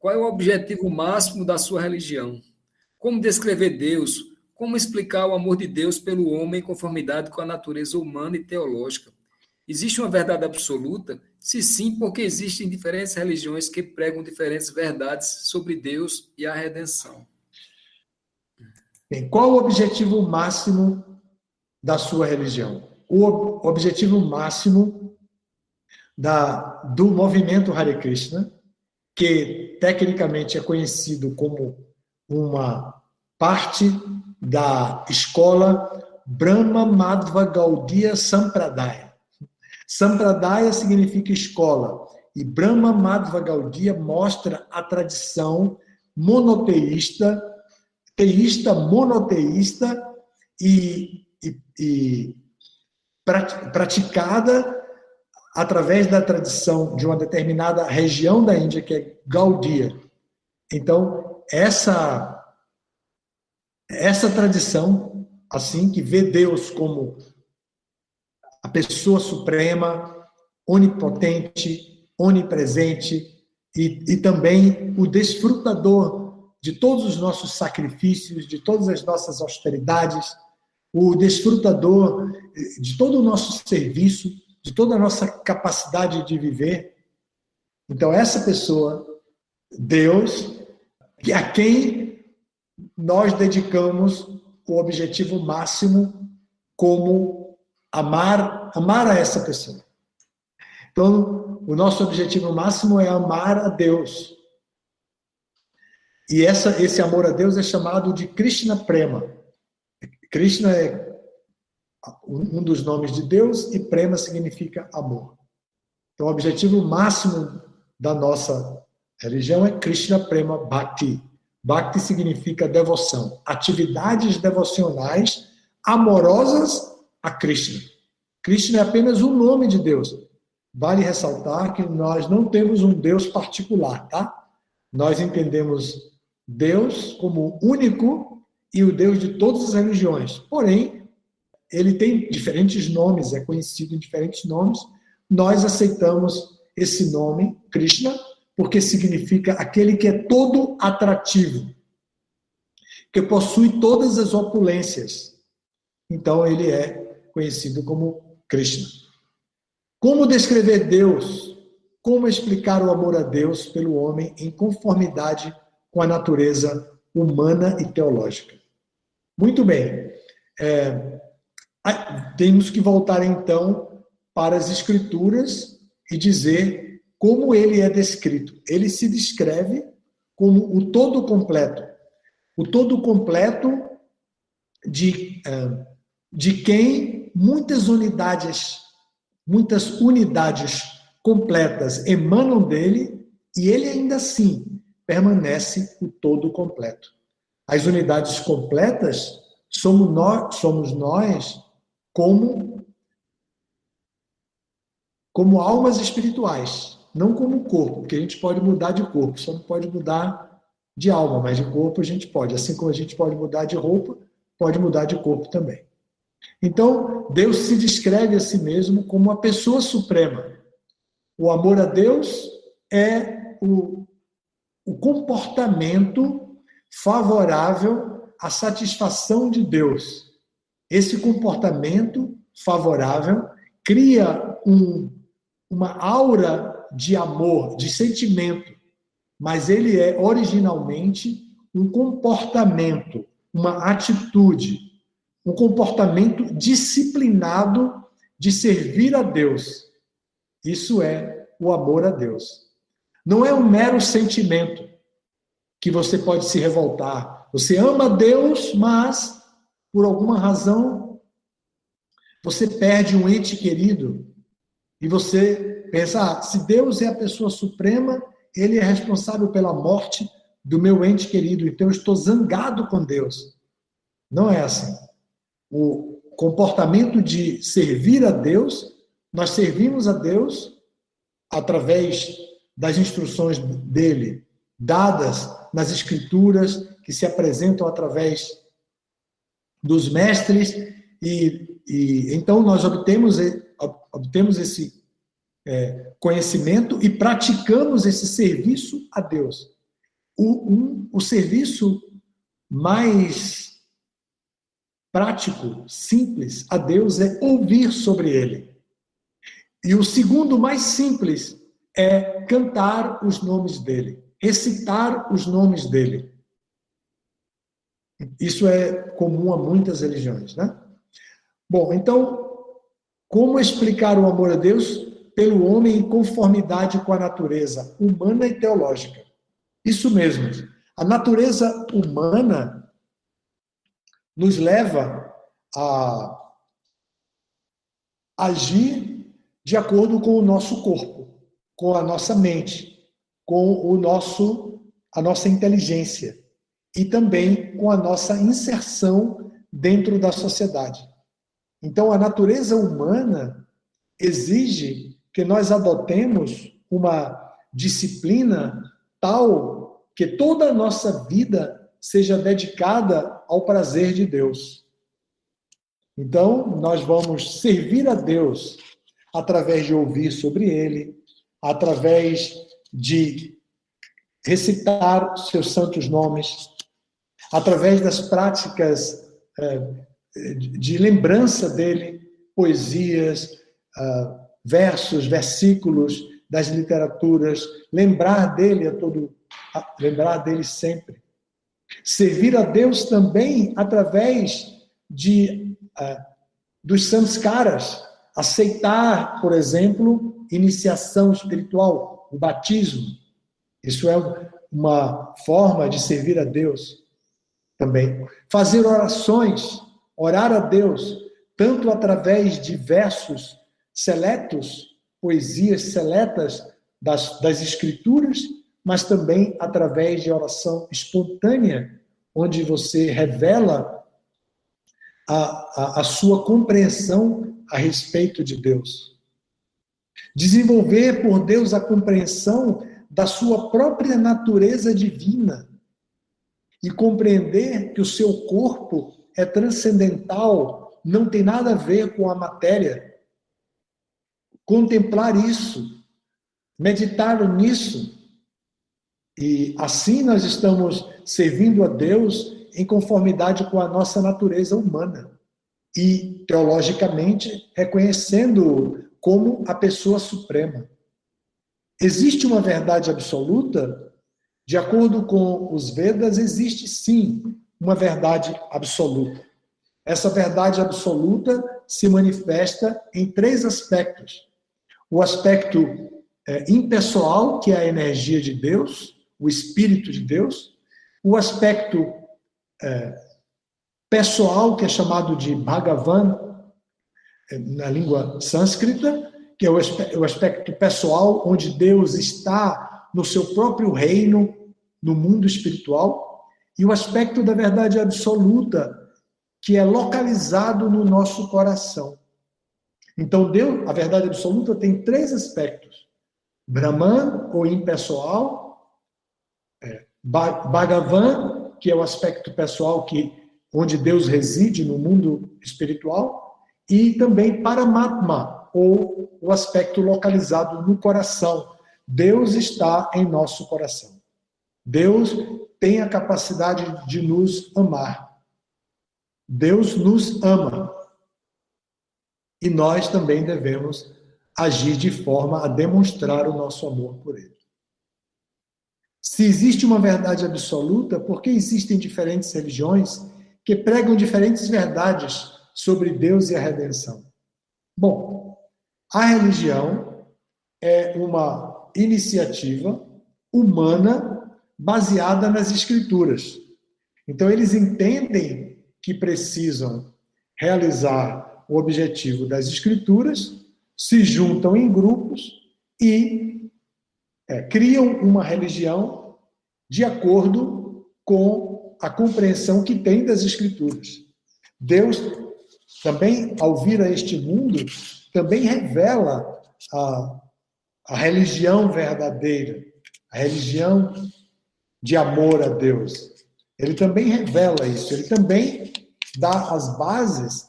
Qual é o objetivo máximo da sua religião? Como descrever Deus? Como explicar o amor de Deus pelo homem em conformidade com a natureza humana e teológica? Existe uma verdade absoluta? Se sim, porque existem diferentes religiões que pregam diferentes verdades sobre Deus e a redenção. Bem, qual o objetivo máximo da sua religião? O objetivo máximo do movimento Hare Krishna, que tecnicamente é conhecido como uma parte da escola Brahma Madhva Gaudiya Sampradaya. Sampradaya significa escola, e Brahma Madhva Gaudiya mostra a tradição monoteísta, teísta, monoteísta e praticada através da tradição de uma determinada região da Índia, que é Gaudiya. Então, essa tradição, assim, que vê Deus como a pessoa suprema, onipotente, onipresente, e também o desfrutador de todos os nossos sacrifícios, de todas as nossas austeridades, o desfrutador de todo o nosso serviço, de toda a nossa capacidade de viver. Então, essa pessoa, Deus, a quem nós dedicamos o objetivo máximo como amar a essa pessoa. Então, o nosso objetivo máximo é amar a Deus. E esse amor a Deus é chamado de Krishna Prema. Krishna é um dos nomes de Deus e Prema significa amor. Então, o objetivo máximo da nossa religião é Krishna Prema Bhakti. Bhakti significa devoção, atividades devocionais amorosas a Krishna. Krishna é apenas um nome de Deus. Vale ressaltar que nós não temos um Deus particular, tá? Nós entendemos Deus como único e o Deus de todas as religiões. Porém, ele tem diferentes nomes, é conhecido em diferentes nomes. Nós aceitamos esse nome, Krishna, porque significa aquele que é todo atrativo, que possui todas as opulências. Então, ele é conhecido como Krishna. Como descrever Deus? Como explicar o amor a Deus pelo homem em conformidade com a natureza humana e teológica? Muito bem. Temos que voltar, então, para as Escrituras e dizer como ele é descrito. Ele se descreve como o todo completo. O todo completo de quem muitas unidades completas emanam dele, e ele ainda assim permanece o todo completo. As unidades completas somos nós como almas espirituais, não como corpo, porque a gente pode mudar de corpo, só não pode mudar de alma, mas de corpo a gente pode. Assim como a gente pode mudar de roupa, pode mudar de corpo também. Então, Deus se descreve a si mesmo como a pessoa suprema. O amor a Deus é o comportamento favorável à satisfação de Deus. Esse comportamento favorável cria uma aura de amor, de sentimento, mas ele é originalmente um comportamento, uma atitude, um comportamento disciplinado de servir a Deus. Isso é o amor a Deus. Não é um mero sentimento que você pode se revoltar. Você ama Deus, mas, por alguma razão, você perde um ente querido e você pensa, se Deus é a pessoa suprema, ele é responsável pela morte do meu ente querido, então eu estou zangado com Deus. Não é assim. O comportamento de servir a Deus, nós servimos a Deus através das instruções dele, dadas nas Escrituras, que se apresentam através dos mestres, e então nós obtemos esse conhecimento e praticamos esse serviço a Deus. O serviço mais prático, simples a Deus é ouvir sobre Ele. E o segundo mais simples é cantar os nomes dEle, recitar os nomes dEle. Isso é comum a muitas religiões, né? Bom, então, como explicar o amor a Deus pelo homem em conformidade com a natureza humana e teológica? Isso mesmo. A natureza humana nos leva a agir de acordo com o nosso corpo, com a nossa mente, com a nossa inteligência e também com a nossa inserção dentro da sociedade. Então, a natureza humana exige que nós adotemos uma disciplina tal que toda a nossa vida seja dedicada ao prazer de Deus. Então, nós vamos servir a Deus através de ouvir sobre Ele, através de recitar seus santos nomes, através das práticas de lembrança dele, poesias, versos, versículos das literaturas, lembrar dele lembrar dele sempre. Servir a Deus também através dos samskaras, aceitar, por exemplo, iniciação espiritual, o batismo. Isso é uma forma de servir a Deus também. Fazer orações, orar a Deus, tanto através de versos seletos, poesias seletas das Escrituras, mas também através de oração espontânea, onde você revela a sua compreensão a respeito de Deus. Desenvolver por Deus a compreensão da sua própria natureza divina e compreender que o seu corpo é transcendental, não tem nada a ver com a matéria. Contemplar isso, meditar nisso. E assim nós estamos servindo a Deus em conformidade com a nossa natureza humana e, teologicamente, reconhecendo-o como a pessoa suprema. Existe uma verdade absoluta? De acordo com os Vedas, existe sim uma verdade absoluta. Essa verdade absoluta se manifesta em 3 aspectos. O aspecto impessoal, que é a energia de Deus, o Espírito de Deus. O aspecto pessoal, que é chamado de Bhagavan, na língua sânscrita, que é o aspecto pessoal, onde Deus está no seu próprio reino, no mundo espiritual. E o aspecto da verdade absoluta, que é localizado no nosso coração. Então, Deus, a verdade absoluta tem 3 aspectos. Brahman, ou impessoal, Bhagavan, que é o aspecto pessoal onde Deus reside no mundo espiritual, e também Paramatma, ou o aspecto localizado no coração. Deus está em nosso coração. Deus tem a capacidade de nos amar. Deus nos ama. E nós também devemos agir de forma a demonstrar o nosso amor por Ele. Se existe uma verdade absoluta, por que existem diferentes religiões que pregam diferentes verdades sobre Deus e a redenção? Bom, a religião é uma iniciativa humana baseada nas Escrituras. Então, eles entendem que precisam realizar o objetivo das Escrituras, se juntam em grupos e criam uma religião de acordo com a compreensão que tem das Escrituras. Deus também, ao vir a este mundo, também revela a religião verdadeira, a religião de amor a Deus. Ele também revela isso, ele também dá as bases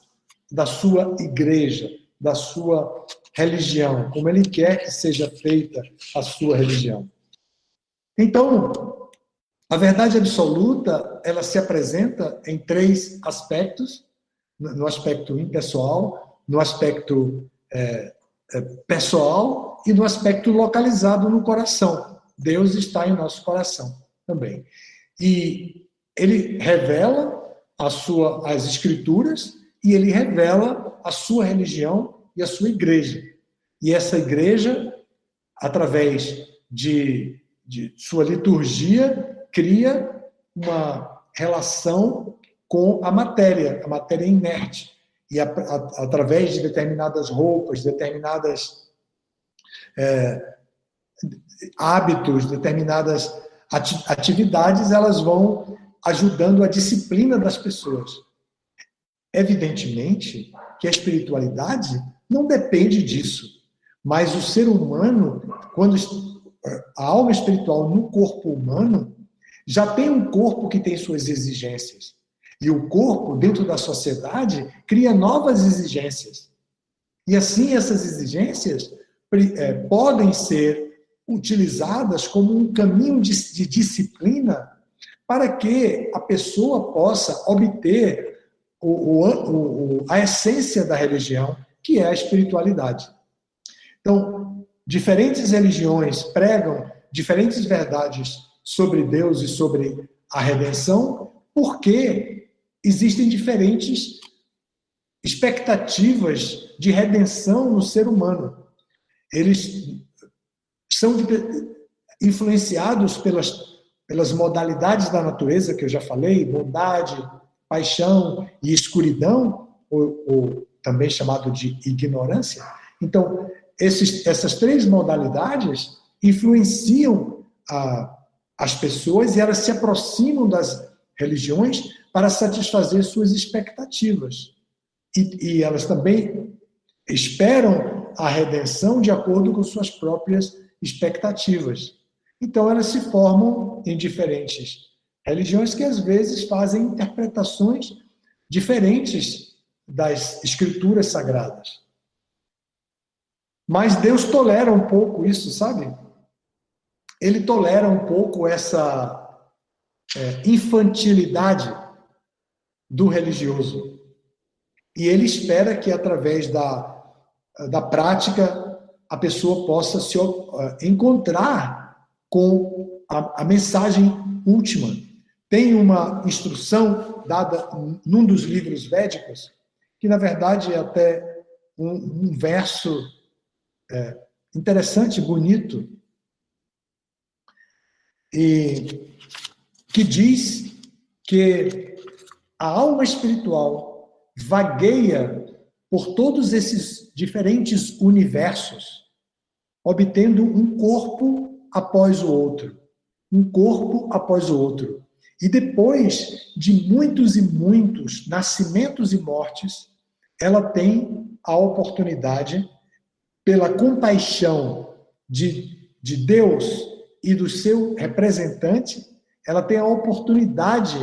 da sua igreja, da sua religião, como ele quer que seja feita a sua religião. Então, A verdade absoluta, ela se apresenta em 3 aspectos: no aspecto impessoal, no aspecto pessoal e no aspecto localizado no coração. Deus está em nosso coração também. E ele revela as escrituras e ele revela a sua religião e a sua igreja. E essa igreja, através de sua liturgia, cria uma relação com a matéria inerte. E através de determinadas roupas, determinadas hábitos, determinadas atividades, elas vão ajudando a disciplina das pessoas. Evidentemente que a espiritualidade não depende disso, mas o ser humano, quando a alma espiritual no corpo humano, já tem um corpo que tem suas exigências. E o corpo, dentro da sociedade, cria novas exigências. E assim, essas exigências podem ser utilizadas como um caminho de disciplina para que a pessoa possa obter a essência da religião, que é a espiritualidade. Então, diferentes religiões pregam diferentes verdades sobre Deus e sobre a redenção, porque existem diferentes expectativas de redenção no ser humano. Eles são influenciados pelas modalidades da natureza, que eu já falei: bondade, paixão e escuridão, ou também chamado de ignorância. Então, essas 3 modalidades influenciam as pessoas e elas se aproximam das religiões para satisfazer suas expectativas. E elas também esperam a redenção de acordo com suas próprias expectativas. Então, elas se formam em diferentes religiões que, às vezes, fazem interpretações diferentes das escrituras sagradas. Mas Deus tolera um pouco isso, sabe? Ele tolera um pouco essa infantilidade do religioso. E ele espera que, através da prática, a pessoa possa se encontrar com a mensagem última. Tem uma instrução dada num dos livros védicos, que, na verdade, é até um verso interessante, bonito, e que diz que a alma espiritual vagueia por todos esses diferentes universos, obtendo um corpo após o outro, um corpo após o outro. E depois de muitos e muitos nascimentos e mortes, ela tem a oportunidade, pela compaixão de Deus e do seu representante, ela tem a oportunidade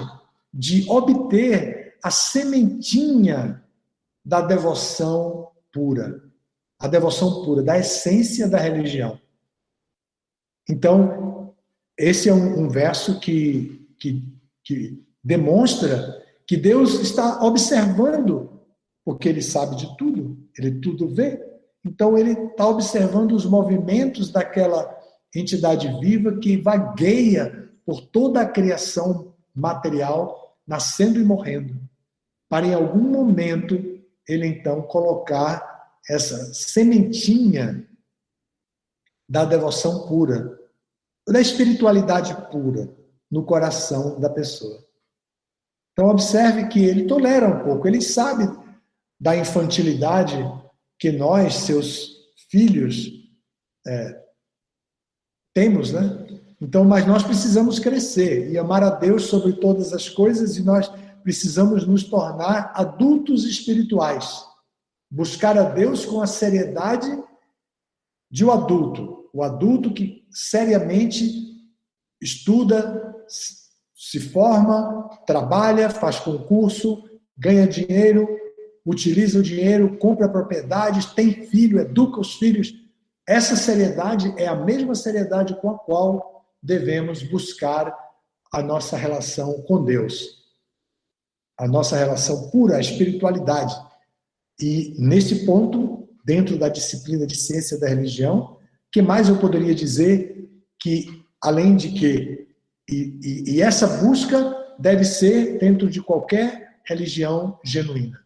de obter a sementinha da devoção pura, a devoção pura, da essência da religião. Então, esse é um verso que demonstra que Deus está observando, porque ele sabe de tudo, ele tudo vê. Então, ele está observando os movimentos daquela entidade viva que vagueia por toda a criação material, nascendo e morrendo, para em algum momento ele então colocar essa sementinha da devoção pura, da espiritualidade pura no coração da pessoa. Então observe que ele tolera um pouco, ele sabe da infantilidade que nós, seus filhos, temos, né? Então, mas nós precisamos crescer e amar a Deus sobre todas as coisas, e nós precisamos nos tornar adultos espirituais. Buscar a Deus com a seriedade de um adulto. O adulto que seriamente estuda, se forma, trabalha, faz concurso, ganha dinheiro, utiliza o dinheiro, compra propriedades, tem filho, educa os filhos. Essa seriedade é a mesma seriedade com a qual devemos buscar a nossa relação com Deus, a nossa relação pura, a espiritualidade. E, nesse ponto, dentro da disciplina de ciência da religião, o que mais eu poderia dizer que, além de que, e essa busca deve ser dentro de qualquer religião genuína.